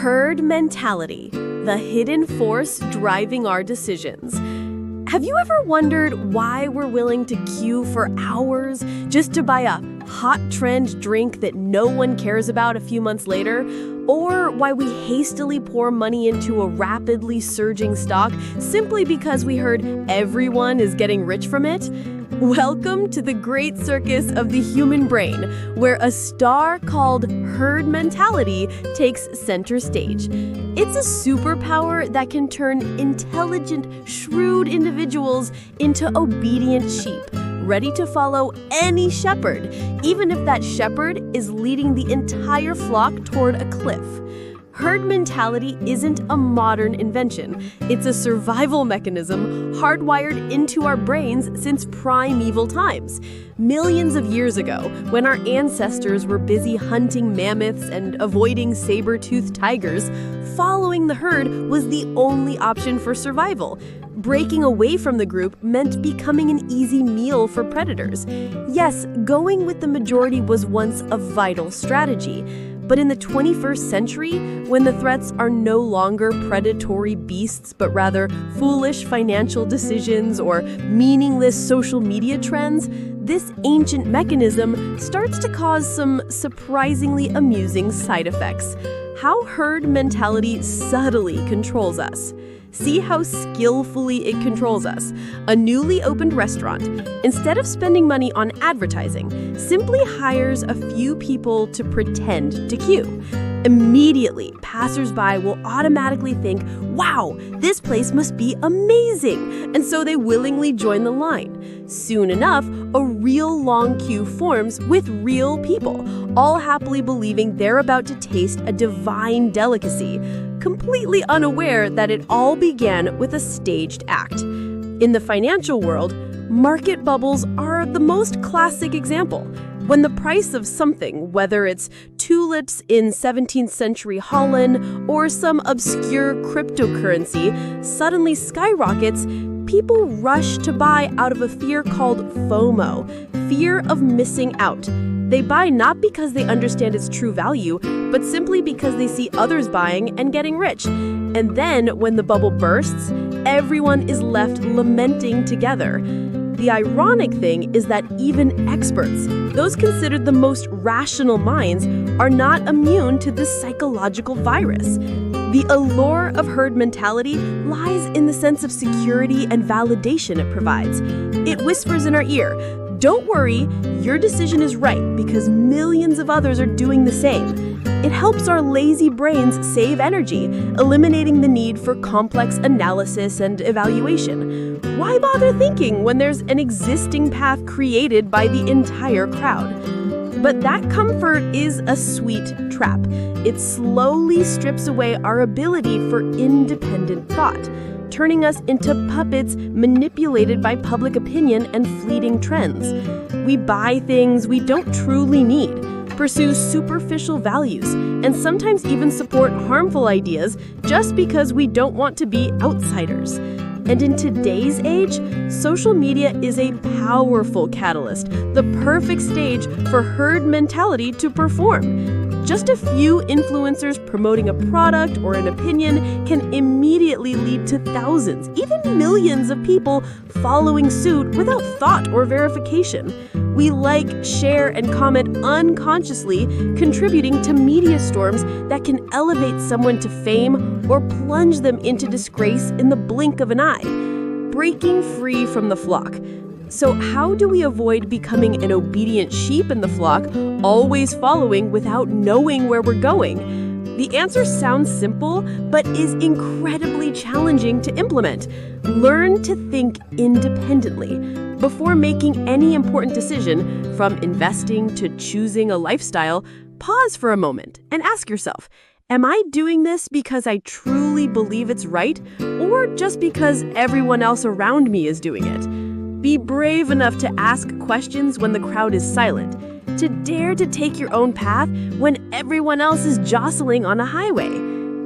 Herd mentality, the hidden force driving our decisions. Have you ever wondered why we're willing to queue for hours just to buy a hot trend drink that no one cares about a few months later? Or why we hastily pour money into a rapidly surging stock simply because we heard everyone is getting rich from it? Welcome to the great circus of the human brain, where a star called herd mentality takes center stage. It's a superpower that can turn intelligent, shrewd individuals into obedient sheep, ready to follow any shepherd, even if that shepherd is leading the entire flock toward a cliff. Herd mentality isn't a modern invention. It's a survival mechanism hardwired into our brains since primeval times. Millions of years ago, when our ancestors were busy hunting mammoths and avoiding saber-toothed tigers, following the herd was the only option for survival. Breaking away from the group meant becoming an easy meal for predators. Yes, going with the majority was once a vital strategy. But in the 21st century, when the threats are no longer predatory beasts, but rather foolish financial decisions or meaningless social media trends, this ancient mechanism starts to cause some surprisingly amusing side effects. How herd mentality subtly controls us. See how skillfully it controls us. A newly opened restaurant, instead of spending money on advertising, simply hires a few people to pretend to queue. Immediately, passersby will automatically think, wow, this place must be amazing, and so they willingly join the line. Soon enough, a real long queue forms with real people, all happily believing they're about to taste a divine delicacy, completely unaware that it all began with a staged act. In the financial world, market bubbles are the most classic example. When the price of something, whether it's tulips in 17th century Holland or some obscure cryptocurrency, suddenly skyrockets, people rush to buy out of a fear called FOMO, fear of missing out. They buy not because they understand its true value, but simply because they see others buying and getting rich. And then, when the bubble bursts, everyone is left lamenting together. The ironic thing is that even experts, those considered the most rational minds, are not immune to this psychological virus. The allure of herd mentality lies in the sense of security and validation it provides. It whispers in our ear, don't worry, your decision is right because millions of others are doing the same. It helps our lazy brains save energy, eliminating the need for complex analysis and evaluation. Why bother thinking when there's an existing path created by the entire crowd? But that comfort is a sweet trap. It slowly strips away our ability for independent thought, turning us into puppets manipulated by public opinion and fleeting trends. We buy things we don't truly need, pursue superficial values, and sometimes even support harmful ideas just because we don't want to be outsiders. And in today's age, social media is a powerful catalyst, the perfect stage for herd mentality to perform. Just a few influencers promoting a product or an opinion can immediately lead to thousands, even millions of people following suit without thought or verification. We like, share, and comment unconsciously, contributing to media storms that can elevate someone to fame or plunge them into disgrace in the blink of an eye. Breaking free from the flock. So how do we avoid becoming an obedient sheep in the flock, always following without knowing where we're going? The answer sounds simple, but is incredibly challenging to implement. Learn to think independently. Before making any important decision, from investing to choosing a lifestyle, pause for a moment and ask yourself, am I doing this because I truly believe it's right, or just because everyone else around me is doing it? Be brave enough to ask questions when the crowd is silent, to dare to take your own path when everyone else is jostling on a highway.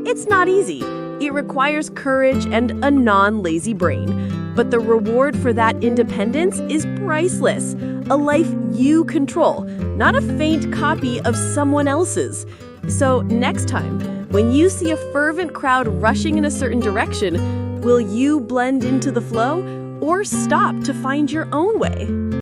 It's not easy. It requires courage and a non-lazy brain. But the reward for that independence is priceless. A life you control, not a faint copy of someone else's. So next time, When you see a fervent crowd rushing in a certain direction, will you blend into the flow or stop to find your own way?